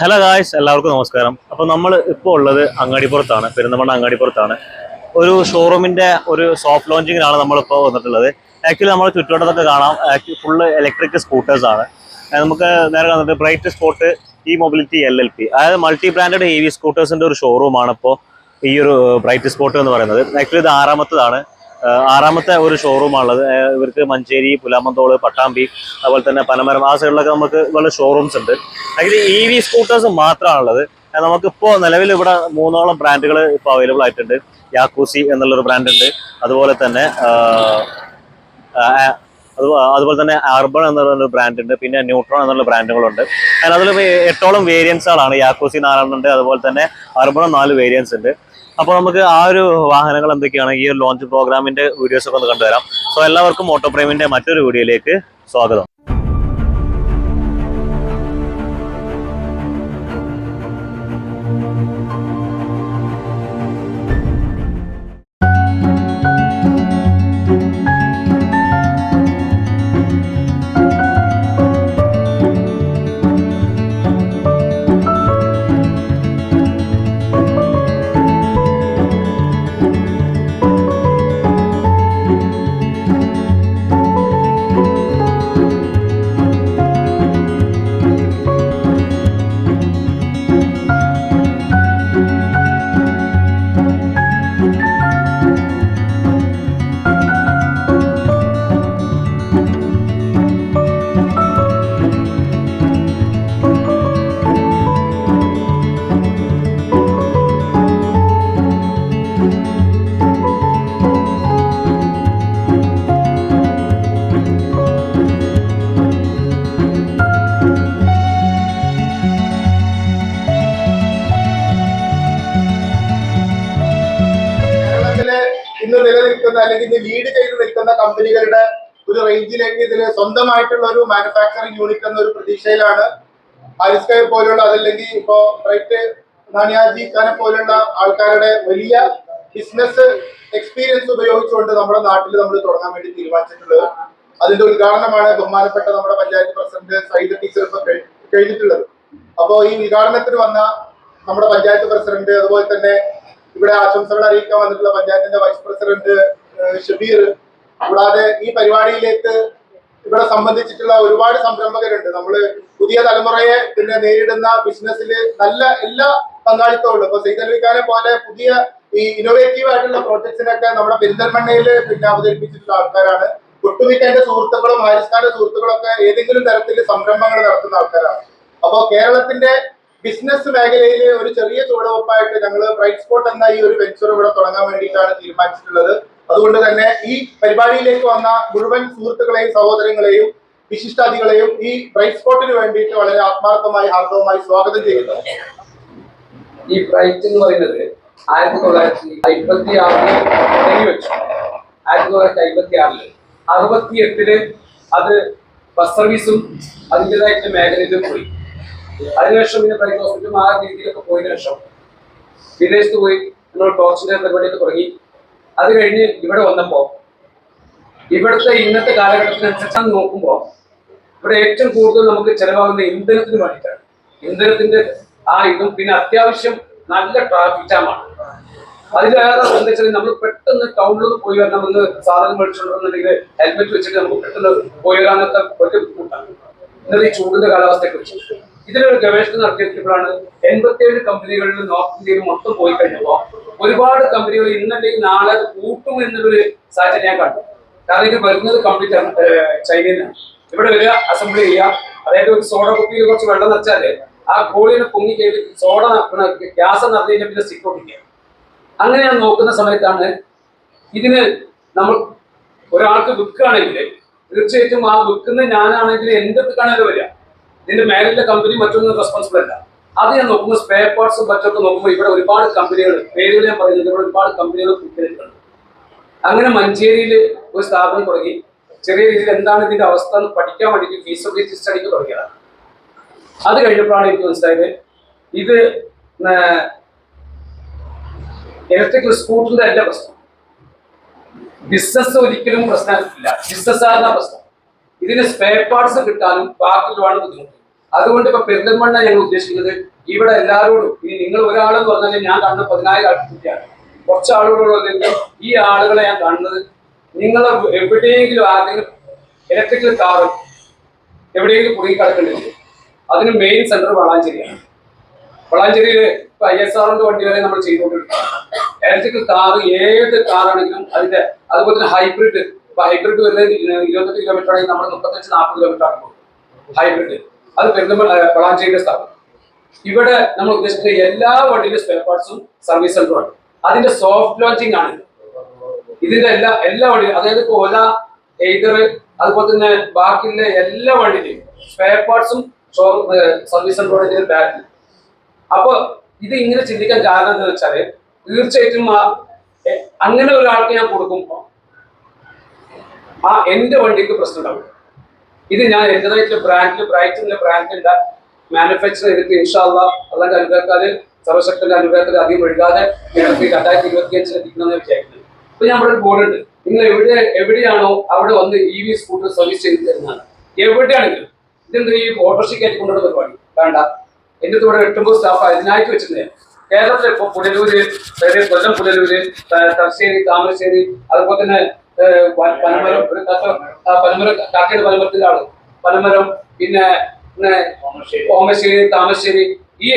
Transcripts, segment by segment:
Hello guys, എല്ലാവർക്കും നമസ്കാരം. അപ്പോൾ നമ്മൾ ഇപ്പോൾ ഉള്ളത് അങ്ങാടിപ്പുറത്താണ്, പെരിന്തൽമണ്ണ അങ്ങാടിപ്പുറത്താണ്. ഒരു ഷോറൂമിന്റെ ഒരു സോഫ്റ്റ് ലോഞ്ചിങ്ങിനാണ് നമ്മളിപ്പോൾ വന്നിട്ടുള്ളത്. ആക്ച്വലി നമ്മൾ ചുറ്റുവട്ടത്തൊക്കെ കാണാം, ഫുള്ള് ഇലക്ട്രിക് സ്കൂട്ടേഴ്സ് ആണ്. നമുക്ക് നേരെ കാണുന്നത് bright spot E mobility LLP, അതായത് മൾട്ടി ബ്രാൻഡഡ് EV സ്കൂട്ടേഴ്സിന്റെ ഒരു ഷോറൂമാണ് ഇപ്പോൾ ഈ ഒരു ബ്രൈറ്റ് സ്പോട്ട് എന്ന് പറയുന്നത്. ആക്ച്വലി ഇത് ആറാമത്തെ ഒരു ഷോറൂമാണുള്ളത്. ഇവർക്ക് മഞ്ചേരി, പുലാമന്തോള്, പട്ടാമ്പി, അതുപോലെ തന്നെ പനമരം, ആ സൈഡിലൊക്കെ നമുക്ക് ഇതുപോലെ ഷോറൂംസ് ഉണ്ട്. ആക്ച്വലി EV സ്കൂട്ടേഴ്സ് മാത്രമാണുള്ളത്. നമുക്കിപ്പോൾ നിലവിൽ ഇവിടെ 3ഓളം ബ്രാൻഡുകൾ ഇപ്പോൾ അവൈലബിൾ ആയിട്ടുണ്ട്. യാക്കൂസി എന്നുള്ളൊരു ബ്രാൻഡ് ഉണ്ട്, അതുപോലെ തന്നെ അതുപോലെ തന്നെ അർബൺ എന്നുള്ള ബ്രാൻഡ് ഉണ്ട്, പിന്നെ ന്യൂട്രോൺ എന്നുള്ള ബ്രാൻഡുകളുണ്ട്. അതിൽ 8ഓളം വേരിയൻസുകളാണ്. യാക്കൂസി 4 ഉണ്ട്, അതുപോലെ തന്നെ അർബൺ 4 വേരിയൻസ് ഉണ്ട്. അപ്പോൾ നമുക്ക് ആ ഒരു വാഹനങ്ങൾ എന്തൊക്കെയാണ്, ഈ ഒരു ലോഞ്ച് പ്രോഗ്രാമിന്റെ വീഡിയോസ് ഒക്കെ ഒന്ന് കണ്ടുവരാം. സോ എല്ലാവർക്കും ഓട്ടോ പ്രൈമിന്റെ മറ്റൊരു വീഡിയോയിലേക്ക് സ്വാഗതം. ഇന്ന് നിലനിൽക്കുന്ന അല്ലെങ്കിൽ ഇന്ന് ലീഡ് ചെയ്ത് നിൽക്കുന്ന കമ്പനികളുടെ ഒരു റേഞ്ചിലേക്ക് ഇതിന് സ്വന്തമായിട്ടുള്ള ഒരു മാനുഫാക്ചറിംഗ് യൂണിറ്റ് എന്ന ഒരു പ്രതീക്ഷയിലാണ് ഹാരിസ്കയെ പോലുള്ള, അതല്ലെങ്കിൽ ഇപ്പോ റൈറ്റ് നാനിയാജി ഖാനെ പോലുള്ള ആൾക്കാരുടെ വലിയ ബിസിനസ് എക്സ്പീരിയൻസ് ഉപയോഗിച്ചുകൊണ്ട് നമ്മുടെ നാട്ടിൽ നമ്മൾ തുടങ്ങാൻ വേണ്ടി തീരുമാനിച്ചിട്ടുള്ളത്. അതിന്റെ ഉദ്ഘാടനമാണ് ബഹുമാനപ്പെട്ട നമ്മുടെ പഞ്ചായത്ത് പ്രസിഡന്റ് സൈദ ടീച്ചർ ഇപ്പൊ കഴിഞ്ഞിട്ടുള്ളത്. അപ്പോ ഈ ഉദ്ഘാടനത്തിന് വന്ന നമ്മുടെ പഞ്ചായത്ത് പ്രസിഡന്റ്, അതുപോലെ തന്നെ ഇവിടെ ആശംസകൾ അറിയിക്കാൻ വന്നിട്ടുള്ള പഞ്ചായത്തിന്റെ വൈസ് പ്രസിഡന്റ് ഷബീർ, കൂടാതെ ഈ പരിപാടിയിലേക്ക് ഇവിടെ സംബന്ധിച്ചിട്ടുള്ള ഒരുപാട് സംരംഭകരുണ്ട്. നമ്മള് പുതിയ തലമുറയെ പിന്നെ നേരിടുന്ന ബിസിനസ്സിൽ നല്ല എല്ലാ പങ്കാളിത്തമുണ്ട്. ഇപ്പൊ സൈദൽവിഖാനെ പോലെ പുതിയ ഈ ഇന്നോവേറ്റീവ് ആയിട്ടുള്ള പ്രോജക്ട്സിനൊക്കെ നമ്മുടെ പെരിന്തൽമണ്ണയിൽ പിന്നെ അവതരിപ്പിച്ചിട്ടുള്ള ആൾക്കാരാണ്. ഒട്ടുമിക്ക എന്റെ സുഹൃത്തുക്കളും ഹാരിസ് ഖാന്റെ സുഹൃത്തുക്കളും ഒക്കെ ഏതെങ്കിലും തരത്തിൽ സംരംഭങ്ങൾ നടത്തുന്ന ആൾക്കാരാണ്. അപ്പോൾ കേരളത്തിന്റെ ബിസിനസ് മേഖലയിൽ ഒരു ചെറിയ ചുവടുവെപ്പായിട്ട് ഞങ്ങൾ ബ്രൈറ്റ് സ്പോട്ട് എന്ന ഈ ഒരു വെഞ്ചർ ഇവിടെ തുടങ്ങാൻ വേണ്ടിയിട്ടാണ് തീരുമാനിച്ചിട്ടുള്ളത്. അതുകൊണ്ട് തന്നെ ഈ പരിപാടിയിലേക്ക് വന്ന മുഴുവൻ സുഹൃത്തുക്കളെയും സഹോദരങ്ങളെയും വിശിഷ്ടാതികളെയും ഈ ബ്രൈറ്റ് സ്പോട്ടിന് വേണ്ടിയിട്ട് വളരെ ആത്മാർത്ഥമായി ഹാർദവമായി സ്വാഗതം ചെയ്യുന്നു. ഈ ബ്രൈറ്റ് എന്ന് പറയുന്നത് 1956 തുടങ്ങി വെച്ചു. 1956 68 അത് ബസ് സർവീസും അതിൻ്റെതായിട്ടുള്ള മേഖലയിലും പോയി. അതിനുശേഷം പിന്നെ പ്രൈവറ്റ് ഹോസ്പിറ്റലും ആ രീതിയിലൊക്കെ പോയതിനു ശേഷം വിദേശത്ത് പോയി നമ്മൾ ടോർച്ചിന്റെ പരിപാടിയൊക്കെ തുടങ്ങി. അത് കഴിഞ്ഞ് ഇവിടെ വന്നപ്പോൾ ഇവിടുത്തെ ഇന്നത്തെ കാലഘട്ടത്തിനനുസരിച്ച് നോക്കുമ്പോൾ ഇവിടെ ഏറ്റവും കൂടുതൽ നമുക്ക് ചെലവാകുന്ന ഇന്ധനത്തിന് വേണ്ടിയിട്ടാണ്. ഇന്ധനത്തിന്റെ ആ ഇതും പിന്നെ അത്യാവശ്യം നല്ല ട്രാഫിക് ജാമാണ്. അതിലേറെ എന്താ വെച്ചാൽ നമ്മൾ പെട്ടെന്ന് ടൗണിലൊന്ന് പോയി വരണമെന്ന് സാധനം മേടിച്ചിട്ടുണ്ടെന്നുണ്ടെങ്കിൽ ഹെൽമെറ്റ് വെച്ചിട്ട് നമുക്ക് പെട്ടെന്ന് പോയി വരാനൊക്കെ വലിയ ബുദ്ധിമുട്ടാണ് ഇന്നത്തെ ഈ ചൂടിന്റെ കാലാവസ്ഥയെ കുറിച്ച്. ഇതിലൊരു ഗവേഷണം നടത്തിയപ്പോഴാണ് 87 കമ്പനികളിൽ നോർത്ത് ഇന്ത്യയിൽ മൊത്തം പോയി കഴിഞ്ഞപ്പോൾ ഒരുപാട് കമ്പനികൾ ഇന്നല്ലെങ്കിൽ നാളെ അത് കൂട്ടും എന്നുള്ളൊരു സാഹചര്യം ഞാൻ കണ്ടു. കാരണം ഇത് വരുന്നത് കംപ്ലീറ്റ് ചൈനയിൽ നിന്നാണ്. ഇവിടെ വരിക, അസംബ്ലി ചെയ്യുക, അതായത് ഒരു സോഡ കുപ്പിയിൽ കുറച്ച് വെള്ളം നിറച്ചാല് ആ ഗോളിനെ പൊങ്ങി ചെയ്ത് സോഡ ഗ്യാസ് നിറഞ്ഞ പിന്നെ സ്റ്റിക്ക് ഒട്ടിക്കുക. അങ്ങനെ ഞാൻ നോക്കുന്ന സമയത്താണ് ഇതിന് നമ്മൾ ഒരാൾക്ക് വിൽക്കുകയാണെങ്കിൽ തീർച്ചയായിട്ടും ആ വിൽക്കുന്ന ഞാനാണെങ്കിൽ എന്തൊക്കെയാണല്ലോ വരിക, ഇതിന്റെ മേലുള്ള കമ്പനി മറ്റൊന്നും റെസ്പോൺസിബിൾ അല്ല. അത് ഞാൻ നോക്കുമ്പോൾ സ്പെയർ പാർട്സും മറ്റൊക്കെ നോക്കുമ്പോൾ ഇവിടെ ഒരുപാട് കമ്പനികൾ, പേരുകൾ ഞാൻ പറയുന്നത്, ഇവിടെ ഒരുപാട് കമ്പനികൾ കുത്തിയിട്ടുണ്ട്. അങ്ങനെ മഞ്ചേരിയിൽ ഒരു സ്ഥാപനം തുടങ്ങി ചെറിയ രീതിയിൽ എന്താണ് ഇതിന്റെ അവസ്ഥ എന്ന് പഠിക്കാൻ വേണ്ടിയിട്ട് ഫീസിബിലിറ്റി സ്റ്റഡിക്ക് തുടങ്ങിയതാണ്. അത് കഴിഞ്ഞപ്പോഴാണ് എനിക്ക് മനസ്സിലായത് ഇത് ഇലക്ട്രിക്കൽ സ്കൂട്ടറിന്റെ അല്ല പ്രശ്നം. ബിസിനസ് ഒരിക്കലും പ്രശ്നമില്ല, ബിസിനസ് ആകുന്ന പ്രശ്നം. ഇതിന് സ്പെയർ പാർട്സ് കിട്ടാനും ബാക്കിയുള്ളതാണ് ബുദ്ധിമുട്ട്. അതുകൊണ്ട് ഇപ്പൊ പെരിന്തൽമണ്ണ ഞങ്ങൾ ഉദ്ദേശിക്കുന്നത് ഇവിടെ എല്ലാവരോടും ഇനി നിങ്ങൾ ഒരാളെന്ന് പറഞ്ഞാൽ ഞാൻ കാണുന്ന 10,000 ആൾക്കാരാണ്. കുറച്ച് ആളുകളുള്ളതെങ്കിൽ ഈ ആളുകളെ ഞാൻ കാണുന്നത് നിങ്ങൾ എവിടെയെങ്കിലും ആരെങ്കിലും ഇലക്ട്രിക്കൽ കാർ എവിടെയെങ്കിലും കുടുങ്ങി കിടക്കേണ്ടത് അതിന് മെയിൻ സെന്റർ വളാഞ്ചേരിയാണ്. വളാഞ്ചേരിയിൽ ഇപ്പൊ ISRന്റെ വണ്ടി വരെ നമ്മൾ ചെയ്തുകൊണ്ടിരിക്കുകയാണ്. ഇലക്ട്രിക്കൽ കാർ ഏത് കാറാണെങ്കിലും അതിന്റെ അതുപോലെ തന്നെ ഹൈബ്രിഡ്. ഇപ്പൊ ഹൈബ്രിഡ് വരുന്നത് 28 കിലോമീറ്റർ ആണെങ്കിൽ നമ്മൾ 35-40 കിലോമീറ്റർ ആക്കുമ്പോൾ ഹൈബ്രിഡ് അത് വളാഞ്ചേരിയുടെ സ്ഥാപനം. ഇവിടെ നമ്മൾ ഉദ്ദേശിക്കുന്നത് എല്ലാ വണ്ടിയുടെ സ്പെയർ പാർട്സും സർവീസ് സെന്ററുമാണ്. അതിന്റെ സോഫ്റ്റ് ലോഞ്ചിങ് ആണ് ഇതിന്റെ എല്ലാ വണ്ടിയും. അതായത് ഓല, എയ്തർ, അതുപോലെ തന്നെ ബാക്കിയുള്ള എല്ലാ വണ്ടിയിലും സ്പെയർ പാർട്സും സർവീസ് സെന്ററോടെ ബാക്കിൽ. അപ്പൊ ഇത് ഇങ്ങനെ ചിന്തിക്കാൻ കാരണം എന്താ വെച്ചാല് തീർച്ചയായിട്ടും അങ്ങനെ ഒരാൾക്ക് ഞാൻ കൊടുക്കുമ്പോ എന്റെ വണ്ടിക്ക് പ്രശ്നം ഉണ്ടാവും. ഇത് ഞാൻ എന്റേതായിട്ടുള്ള ബ്രൈറ്റിന്റെ ബ്രാൻഡിന്റെ മാനുഫാക്ചർ ചെയ്തിട്ട് ഇൻഷാല്ലാ അല്ലാണ്ട് അനുഭവക്കാര് സർവശക്തന്റെ അനുഭവത്തിൽ അധികം ഒഴുകാതെ 2025 എത്തിക്കണമെന്ന് വിചാരിക്കുന്നത്. ഇപ്പൊ ഞാൻ ഇവിടെ ഒരു ബോർഡ് ഉണ്ട്. നിങ്ങൾ എവിടെയാണോ അവിടെ വന്ന് EV സ്കൂട്ടർ സർവീസ് ചെയ്ത് തരുന്നതാണ്. എവിടെയാണെങ്കിലും ഇതെന്താ ഈ ഓട്ടോറിക്ഷ കയറ്റി കൊണ്ടുള്ള പരിപാടി വേണ്ട. എന്റെ കൂടെ 8 സ്റ്റാഫ് അതിനായിട്ട് വെച്ചിട്ടുണ്ട്. കേരളത്തിൽ ഇപ്പൊ പുനലൂര്, കൊല്ലം പുനലൂര്, തലശ്ശേരി, താമരശ്ശേരി, അതുപോലെ തന്നെ പനമരം, കാക്കയുടെ പനമരത്തിന്റെ ആള് പനമരം, പിന്നെ ഓമശ്ശേരി, താമരശ്ശേരി, ഈ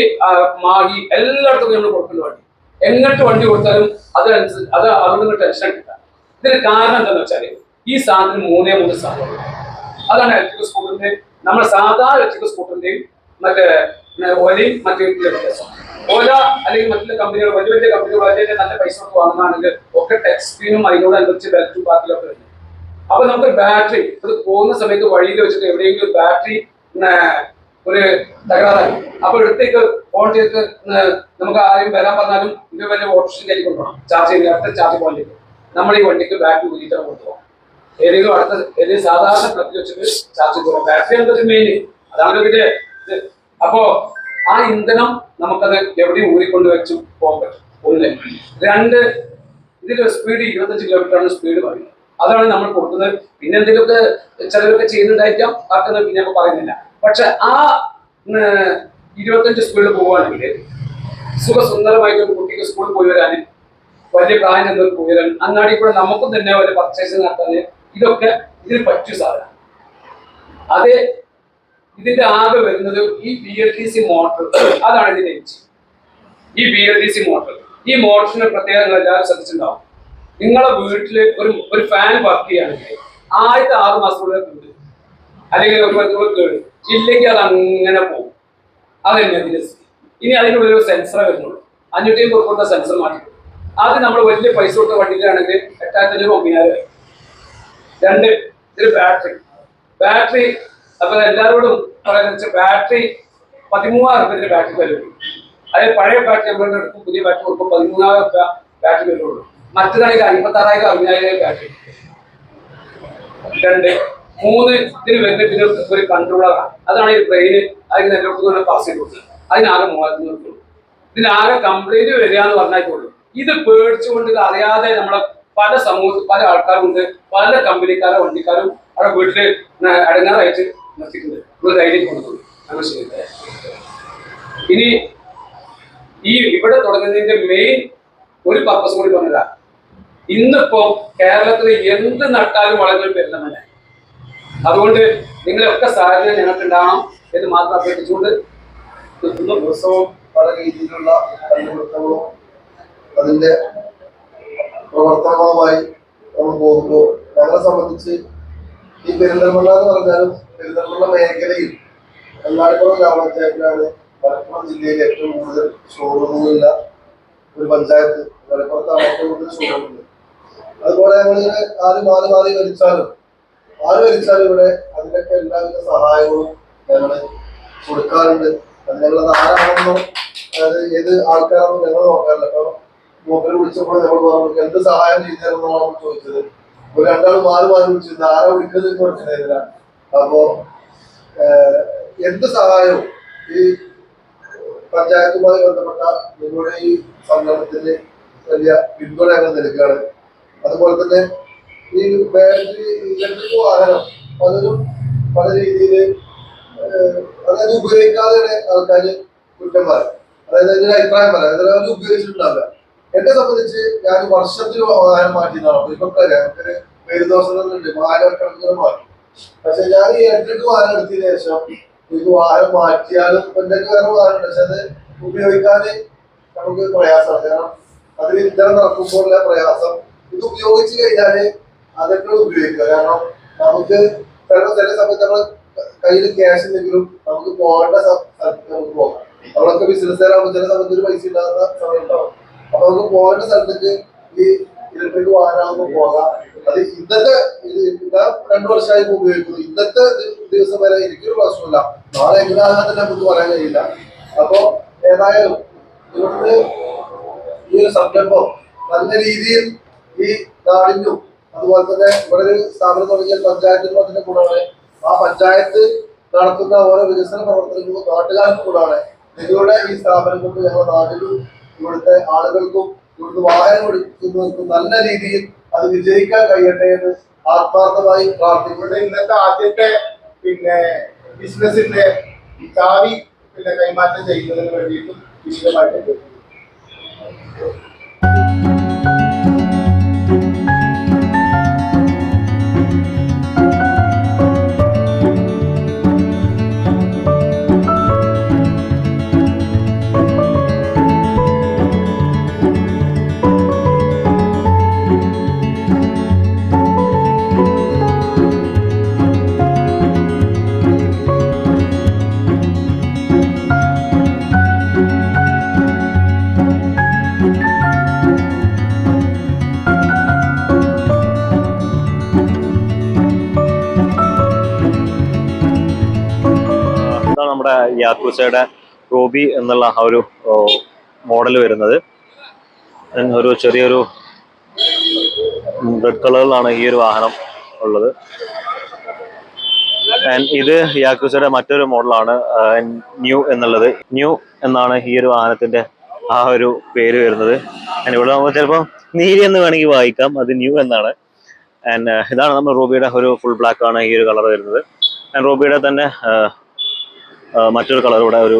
മാഹി എല്ലായിടത്തും നമ്മൾ കൊടുക്കുന്ന വണ്ടി. എങ്ങോട്ട് വണ്ടി കൊടുത്താലും അതുകൊണ്ട് ടെൻഷൻ കിട്ടാം. ഇതിന് കാരണം എന്താണെന്ന് വെച്ചാൽ ഈ സാധനത്തിന് 3 സാധനം. അതാണ് ഇലക്ട്രിക്കൽ സ്കൂട്ടറിന്റെ നമ്മുടെ സാധാ ഇലക്ട്രിക്കൽ സ്കൂട്ടറിന്റെയും മറ്റേ ഓലയും മറ്റു വ്യത്യാസം. ഓല അല്ലെങ്കിൽ മറ്റുള്ള കമ്പനികൾ വലിയ കമ്പനികൾ വളരെ നല്ല പൈസ കൊടുത്ത് വാങ്ങുകയാണെങ്കിൽ ഒക്കെ ടച്ച് സ്ക്രീനും അതിനോടനുബന്ധിച്ച് ബെൽറ്റും ബാക്കിലൊക്കെ വരുന്നത്. അപ്പൊ നമുക്ക് ബാറ്ററി ഇത് പോകുന്ന സമയത്ത് വഴിയിൽ വെച്ചിട്ട് എവിടെയെങ്കിലും ഒരു ബാറ്ററി ഒരു തകരാറായി അപ്പൊ എടുത്തേക്ക് ഫോൺ ചെയ്തിട്ട് നമുക്ക് ആരും വരാൻ പറഞ്ഞാലും ഇത് വലിയ ഓപ്ഷൻ കയറ്റി കൊണ്ടുപോകണം. ചാർജ് ചെയ്ത് അടുത്ത ചാർജ് പോയിന്റ് നമ്മൾ ഈ വണ്ടിക്ക് ബാറ്ററി ഊരിയിട്ടാണ് കൊണ്ടുപോകാം. ഏതെങ്കിലും സാധാരണ പ്ലഗ് വെച്ചിട്ട് ചാർജ് ചെയ്ത് പോകാം. ബാറ്ററി എന്തൊരു മെയിൻ അതാണ് ഇതിന്റെ ഇത്. അപ്പോ ആ ഇന്ധനം നമുക്കത് എവിടെയും ഊരിക്കൊണ്ട് വെച്ച് പോകാൻ പറ്റും. 1. 2, ഇതിന്റെ സ്പീഡ് 25 കിലോമീറ്റർ ആണ് സ്പീഡ് പറയുന്നത്. അതാണ് നമ്മൾ കൊടുക്കുന്നത്. പിന്നെ എന്തെങ്കിലുമൊക്കെ ചിലരൊക്കെ ചെയ്യുന്നുണ്ടായിരിക്കാം, ബാക്കി പിന്നെ പറയുന്നില്ല. പക്ഷെ ആ 25 സ്പീഡിൽ പോവുകയാണെങ്കിൽ സുഖസുന്ദരമായിട്ട് ഒരു കുട്ടിക്ക് സ്കൂളിൽ പോയി വരാൻ, വലിയ പ്രായം ചെന്നവർക്ക് പോയി വരാൻ, അങ്ങാടി കൂടെ നമുക്കും തന്നെ ഒരു പർച്ചേസ് നടത്താൻ ഇതൊക്കെ ഇതിന് പറ്റിയ സാധനം. അത് ഇതിന്റെ ആകെ വരുന്നത് ഈ BLDC മോട്ടർ. അതാണ് ഇതിന്റെ എഞ്ചിൻ. ഈ BLDC മോട്ടർ, ഈ മോട്ടറിന്റെ പ്രത്യേകത എല്ലാവരും ശ്രദ്ധിച്ചിട്ടുണ്ടാവും. നിങ്ങളെ വീട്ടില് ഒരു ഫാൻ വർക്ക് ചെയ്യുകയാണെങ്കിൽ ആദ്യത്തെ 6 മാസത്തിനുള്ളിൽ കേട്, അല്ലെങ്കിൽ ഒരു മണിക്കൂർ കേട് ഇല്ലെങ്കിൽ അത് അങ്ങനെ പോകും. അതന്നെ അതിന്റെ സ്ഥിതി. ഇനി അതിനുള്ളിൽ ഒരു സെൻസറേ വരുന്നുള്ളൂ. 550 കൊടുത്ത സെൻസർ മാറ്റി. അത് നമ്മൾ വലിയ പൈസ കൊടുത്ത വണ്ടിയിലാണെങ്കിൽ 8,500 9,000. 2, ഇതിൽ ബാറ്ററി അപ്പൊ എല്ലാവരോടും പറയുന്നത് ബാറ്ററി 13,000 ബാറ്ററി വരും. അതായത് പഴയ ബാറ്ററി നമ്മൾ എടുക്കും, പുതിയ ബാറ്ററി കൊടുക്കും 13,000 ബാറ്ററി വരുള്ളൂ. മറ്റേതാണെങ്കിൽ 56,000 60,000 ബാറ്ററി. 2, 3 ഇതിന് വരുന്ന പിന്നെ ഒരു കൺട്രോളറാണ്. അതാണ് ഈ ബ്രെയിന് അതിന് എല്ലായിടത്തും പാസ് ചെയ്ത് കൊടുക്കുന്നത്. അതിനാകെ 3,000 ഇതിനാകെ കംപ്ലൈന്റ് വരിക എന്ന് പറഞ്ഞാൽ ഇത് പേടിച്ചുകൊണ്ട് ഇത് അറിയാതെ നമ്മളെ പല സമൂഹത്തിൽ പല ആൾക്കാരുണ്ട്, പല കമ്പനിക്കാരോ വണ്ടിക്കാരും അവിടെ വീട്ടില് അടങ്ങാറായിട്ട് നിർത്തിയിട്ടുണ്ട്. നമ്മൾ ധൈര്യം കൊണ്ടുപോകും. അങ്ങനെ ശരി. ഇനി ഈ ഇവിടെ തുടങ്ങുന്നതിന്റെ മെയിൻ ഒരു പർപ്പസ് കൂടി പറഞ്ഞതാ. ഇന്നിപ്പോ കേരളത്തിൽ എന്ത് നട്ടാലും വളരെ പെരുന്നമല്ല. അതുകൊണ്ട് നിങ്ങളൊക്കെ സാഹചര്യം ഞങ്ങൾക്ക് ഉണ്ടാവണം എന്ന് മാത്രം അഭ്യർത്ഥിച്ചുകൊണ്ട് ദിവസവും പല രീതിയിലുള്ള കണ്ടുപിടുത്തങ്ങളും അതിന്റെ പ്രവർത്തനങ്ങളുമായി നമ്മൾ പോകുമ്പോൾ ഞങ്ങളെ സംബന്ധിച്ച് ഈ പെരിന്തൽമണ്ണ എന്ന് പറഞ്ഞാലും പെരിന്തൽമണ്ണ മേഖലയിൽ അങ്ങാടിപ്പുറം ഗ്രാമപഞ്ചായത്തിലാണ് മലപ്പുറം ജില്ലയിൽ ഏറ്റവും കൂടുതൽ ഷോറൂമുകളുള്ള ഒരു പഞ്ചായത്ത്. മലപ്പുറത്താണ് ഏറ്റവും കൂടുതൽ ഷോറൂമുകൾ. അതുപോലെ ഞങ്ങളിങ്ങനെ മാറി വലിച്ചാലും ഇവിടെ അതിനൊക്കെ എല്ലാവിധ സഹായങ്ങളും ഞങ്ങൾ കൊടുക്കാറുണ്ട്. അത് ഞങ്ങളത് ആരാണെന്നോ അതായത് ഏത് ആൾക്കാരാണെന്നോ ഞങ്ങൾ നോക്കാറില്ല. അപ്പൊ മൂപ്പര് വിളിച്ചപ്പോൾ ഞങ്ങൾ പറഞ്ഞു എന്ത് സഹായം ചെയ്തിരുന്നാണ് നമ്മൾ ചോദിച്ചത്. ഒരു 2 ആൾ മാറി വിളിച്ചിരുന്നു. ആരാ വിളിക്കുന്നത് കൊടുത്തില്ല. അപ്പോ എന്ത് സഹായവും ഈ പഞ്ചായത്തുമായി ബന്ധപ്പെട്ട നിങ്ങളുടെ ഈ സംഘടനത്തിന് വലിയ പിന്തുണ ഞങ്ങൾ നൽകുകയാണ്. അതുപോലെ തന്നെ ഈ ബാറ്ററി ഇലക്ട്രിക് വാഹനം പലരും പല രീതിയിൽ അതായത് ഉപയോഗിക്കാതെ ആൾക്കാർ കുറ്റം പറയും. അതായത് അതിന്റെ അഭിപ്രായം പറയാം, അതായത് ഉപയോഗിച്ചിട്ടുണ്ടാവില്ല. എന്നെ സംബന്ധിച്ച് ഞാൻ വർഷത്തിൽ വാഹനം മാറ്റിയതാണ്. ഇപ്പൊ നമുക്കൊരു പേരുദോഷങ്ങളുണ്ട്, വാഹനം മാറ്റി. പക്ഷെ ഞാൻ ഈ ഇലക്ട്രിക് വാഹനം എടുത്തതിന് ശേഷം എനിക്ക് വാഹനം മാറ്റിയാലും എന്റെ വേറെ വാഹനം, പക്ഷെ അത് ഉപയോഗിക്കാൻ നമുക്ക് പ്രയാസമാണ്. കാരണം അതിൽ ഇന്ധനം നടക്കുമ്പോഴുള്ള പ്രയാസം, ഇത് ഉപയോഗിച്ച് കഴിഞ്ഞാല് അതൊക്കെ ഉപയോഗിക്കുക. കാരണം നമുക്ക് ചിലപ്പോൾ ചില സമയത്ത് നമ്മൾ കയ്യിൽ ക്യാഷ് ഉണ്ടെങ്കിലും നമുക്ക് പോകേണ്ട സ്ഥലത്ത് നമുക്ക് പോകാം. നമ്മളൊക്കെ ബിസിനസ്സുകാരാകുമ്പോൾ ചില സമയത്ത് ഒരു പൈസ ഇല്ലാത്ത സമയം ഉണ്ടാവും. അപ്പൊ നമുക്ക് പോകേണ്ട സ്ഥലത്തേക്ക് ഈ ഇലക്ട്രിക് വാഹനമാകുമ്പോൾ പോകാം. അത് ഇന്നത്തെ 2 വർഷമായി ഉപയോഗിക്കുന്നു. ഇന്നത്തെ ദിവസം വരെ എനിക്കൊരു പ്രശ്നമില്ല. നാളെ എങ്ങനെയാകാൻ തന്നെ നമുക്ക് പറയാൻ കഴിയില്ല. അപ്പൊ ഏതായാലും ഇവിടുന്ന് ഈ ഒരു സംരംഭം നല്ല രീതിയിൽ ഈ നാടിനും അതുപോലെ തന്നെ ഇവിടെ ഒരു സ്ഥാപനം തുടങ്ങിയാൽ പഞ്ചായത്തിന് അതിന്റെ കൂടാണ്. ആ പഞ്ചായത്ത് നടത്തുന്ന ഓരോ വികസന പ്രവർത്തനങ്ങളും നാട്ടുകാർക്ക് കൂടാണ്. നിങ്ങളുടെ ഈ സ്ഥാപനം കൊണ്ട് ഞങ്ങളുടെ നാട്ടിലും ഇവിടുത്തെ ആളുകൾക്കും ഇവിടുത്തെ വാഹനം എടുക്കുന്നവർക്കും നല്ല രീതിയിൽ അത് വിജയിക്കാൻ കഴിയട്ടെ എന്ന് ആത്മാർത്ഥമായി പ്രാർത്ഥിക്കുന്നു. ഇന്നത്തെ ആദ്യത്തെ ബിസിനസിന്റെ ചാവി കൈമാറ്റം ചെയ്യുന്നതിന് വേണ്ടിയിട്ടും വിശദമായിട്ട് നമ്മുടെ യാക്കൂസയുടെ റൂബി എന്നുള്ള ആ ഒരു മോഡൽ വരുന്നത്. ഒരു ചെറിയൊരു റെഡ് കളറിലാണ് ഈ ഒരു വാഹനം ഉള്ളത്. ഇത് യാക്കൂസയുടെ മറ്റൊരു മോഡലാണ് ന്യൂ എന്നുള്ളത്. ന്യൂ എന്നാണ് ഈ ഒരു വാഹനത്തിന്റെ ആ ഒരു പേര് വരുന്നത്. ഇവിടെ ചിലപ്പോൾ നീരി എന്ന് വേണമെങ്കിൽ വായിക്കാം, അത് ന്യൂ എന്നാണ്. ഇതാണ് നമ്മുടെ റൂബിയുടെ ഒരു ഫുൾ ബ്ലാക്ക് ആണ് ഈ ഒരു കളർ വരുന്നത്. റൂബിയുടെ തന്നെ മറ്റൊരു കളർ ഇവിടെ, ഒരു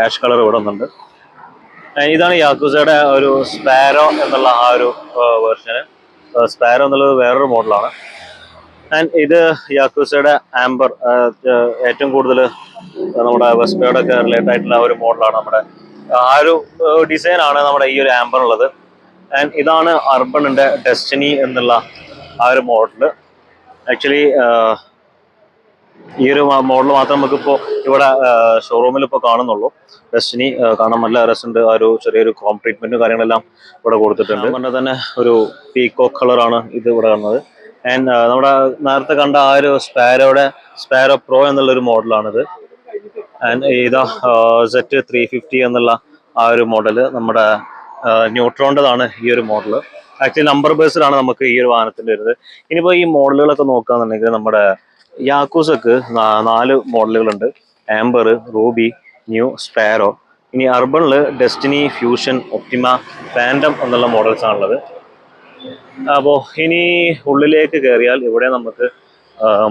ആഷ് കളർ ഇവിടെ ഒന്നുണ്ട്. ഇതാണ് യാക്കൂസയുടെ ഒരു സ്പാരോ എന്നുള്ള ആ ഒരു വേർഷന്. സ്പാരോ എന്നുള്ളത് വേറൊരു മോഡലാണ്. ഇത് യാക്കൂസയുടെ ആംബർ, ഏറ്റവും കൂടുതൽ നമ്മുടെ വെസ്പയുടെ ഒക്കെ റിലേറ്റഡ് ആയിട്ടുള്ള ഒരു മോഡലാണ്. നമ്മുടെ ആ ഒരു ഡിസൈനാണ് നമ്മുടെ ഈ ഒരു ആംബർ ഉള്ളത്. ഇതാണ് അർബണിന്റെ ഡെസ്റ്റിനി എന്നുള്ള ആ ഒരു മോഡല്. ആക്ച്വലി ഈ ഒരു മോഡൽ മാത്രം നമുക്കിപ്പോൾ ഇവിടെ ഷോറൂമിൽ ഇപ്പോൾ കാണുന്നുള്ളൂ. ഡെസ്റ്റിനി കാണാൻ നല്ല രസമുണ്ട്. ആ ഒരു ചെറിയൊരു ക്രോം ട്രീറ്റ്മെന്റും കാര്യങ്ങളെല്ലാം ഇവിടെ കൊടുത്തിട്ടുണ്ട്. അതുകൊണ്ട് തന്നെ ഒരു പീക്കോ കളറാണ് ഇത് ഇവിടെ കാണുന്നത്. നമ്മുടെ നേരത്തെ കണ്ട ആ ഒരു സ്പാരോ പ്രോ എന്നുള്ളൊരു മോഡലാണിത്. ഇതാ Z350 എന്നുള്ള ആ ഒരു മോഡല് നമ്മുടെ ന്യൂട്രോണിൻ്റെതാണ് ഈ ഒരു മോഡല്. ആക്ച്വലി നമ്പർ ബേസ്ഡാണ് നമുക്ക് ഈ ഒരു വാഹനത്തിൻ്റെ വരുന്നത്. ഇനിയിപ്പോൾ ഈ മോഡലുകളൊക്കെ നോക്കുകയാണെന്നുണ്ടെങ്കിൽ നമ്മുടെ യാക്കൂസക്ക് 4 മോഡലുകളുണ്ട്. Amber, ruby, new, sparrow. ഇനി അർബണിൽ ഡെസ്റ്റിനി, ഫ്യൂഷൻ, ഒപ്റ്റിമ, ഫാൻഡം എന്നുള്ള മോഡൽസ് ആണുള്ളത്. അപ്പോൾ ഇനി ഉള്ളിലേക്ക് കയറിയാൽ ഇവിടെ നമുക്ക്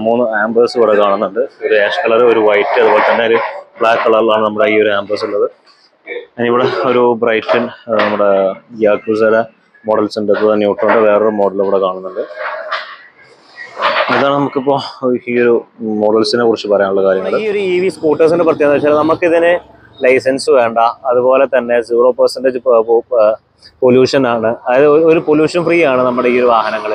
3 ആംബേഴ്സ് ഇവിടെ കാണുന്നുണ്ട്. ഒരു ആഷ് കളർ, ഒരു വൈറ്റ്, അതുപോലെ തന്നെ ഒരു ബ്ലാക്ക് കളറിലാണ് നമ്മുടെ ഈ ഒരു ആംബേഴ്സ് ഉള്ളത്. ഇവിടെ ഒരു ബ്രൈറ്റൻ നമ്മുടെ യാക്കൂസയുടെ മോഡൽസ് ഉണ്ട്. അതുപോലെ ന്യൂട്രോണിന്റെ വേറൊരു മോഡൽ ഇവിടെ കാണുന്നുണ്ട്. ഇതാണ് നമുക്കിപ്പോൾ ഈ ഒരു മോഡൽസിനെ കുറിച്ച് പറയാനുള്ള കാര്യങ്ങൾ. ഈ ഒരു EV സ്കൂട്ടേഴ്സിന്റെ പ്രത്യേകത വെച്ചാൽ നമുക്കിതിന് ലൈസൻസ് വേണ്ട, അതുപോലെ തന്നെ 0% പൊല്യൂഷൻ ആണ്. അതായത് ഒരു പൊല്യൂഷൻ ഫ്രീ ആണ് നമ്മുടെ ഈ ഒരു വാഹനങ്ങൾ.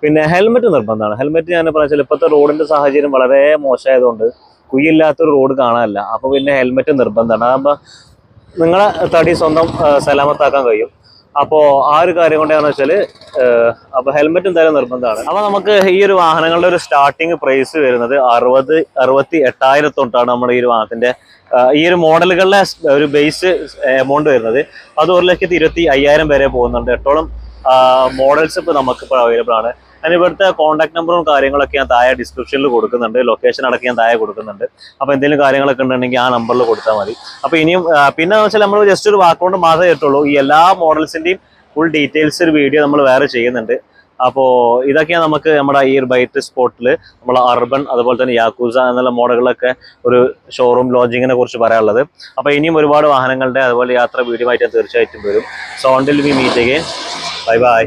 പിന്നെ ഹെൽമെറ്റ് നിർബന്ധമാണ്. ഹെൽമെറ്റ് ഞാൻ പറഞ്ഞാൽ ഇപ്പോഴത്തെ റോഡിന്റെ സാഹചര്യം വളരെ മോശമായതുകൊണ്ട് കുഴിയില്ലാത്തൊരു റോഡ് കാണാനില്ല. അപ്പോൾ പിന്നെ ഹെൽമെറ്റ് നിർബന്ധമാണ്. അതാകുമ്പോൾ നിങ്ങളെ തടി സ്വന്തം സലാമത്താക്കാൻ കഴിയും. അപ്പോൾ ആ ഒരു കാര്യം കൊണ്ടാണെന്ന് വെച്ചാൽ അപ്പോൾ ഹെൽമെറ്റ് എന്തായാലും നിർബന്ധമാണ്. അപ്പോൾ നമുക്ക് ഈ ഒരു വാഹനങ്ങളുടെ ഒരു സ്റ്റാർട്ടിങ് പ്രൈസ് വരുന്നത് 68,000 തൊട്ടാണ് നമ്മുടെ ഈ ഒരു വാഹനത്തിന്റെ ഈ ഒരു മോഡലുകളിലെ ഒരു ബേസ് എമൗണ്ട് വരുന്നത്. അത് 1,25,000 വരെ പോകുന്നുണ്ട്. 8ഓളം മോഡൽസ് ഇപ്പോൾ നമുക്കിപ്പോൾ അവൈലബിൾ ആണ്. അതിന് ഇവിടുത്തെ കോൺടാക്ട് നമ്പറും കാര്യങ്ങളൊക്കെ ഞാൻ താഴെ ഡിസ്ക്രിപ്ഷനിൽ കൊടുക്കുന്നുണ്ട്. ലൊക്കേഷൻ അടക്കം ഞാൻ താഴെ കൊടുക്കുന്നുണ്ട്. അപ്പോൾ എന്തെങ്കിലും കാര്യങ്ങളൊക്കെ ഉണ്ടെങ്കിൽ ആ നമ്പറിൽ കൊടുത്താൽ മതി. അപ്പോൾ ഇനിയും പിന്നെ വെച്ചാൽ നമ്മൾ ജസ്റ്റ് ഒരു വാക്കുകൊണ്ട് മാത്രമേ കേട്ടുള്ളൂ. ഈ എല്ലാ മോഡൽസിൻ്റെയും ഫുൾ ഡീറ്റെയിൽസ് ഒരു വീഡിയോ നമ്മൾ വേറെ ചെയ്യുന്നുണ്ട്. അപ്പോൾ ഇതൊക്കെയാണ് നമുക്ക് നമ്മുടെ ഈ ഒരു ബൈറ്റ് സ്പോട്ടിൽ നമ്മൾ അർബൻ അതുപോലെ തന്നെ യാക്കൂസ എന്നുള്ള മോഡലുകളൊക്കെ ഒരു ഷോറൂം ലോഞ്ചിങ്ങിനെ കുറിച്ച് പറയാനുള്ളത്. അപ്പോൾ ഇനിയും ഒരുപാട് വാഹനങ്ങളുടെ അതുപോലെ യാത്ര വീഡിയോ ആയിട്ട് തീർച്ചയായിട്ടും വരും. So until we meet again, bye by.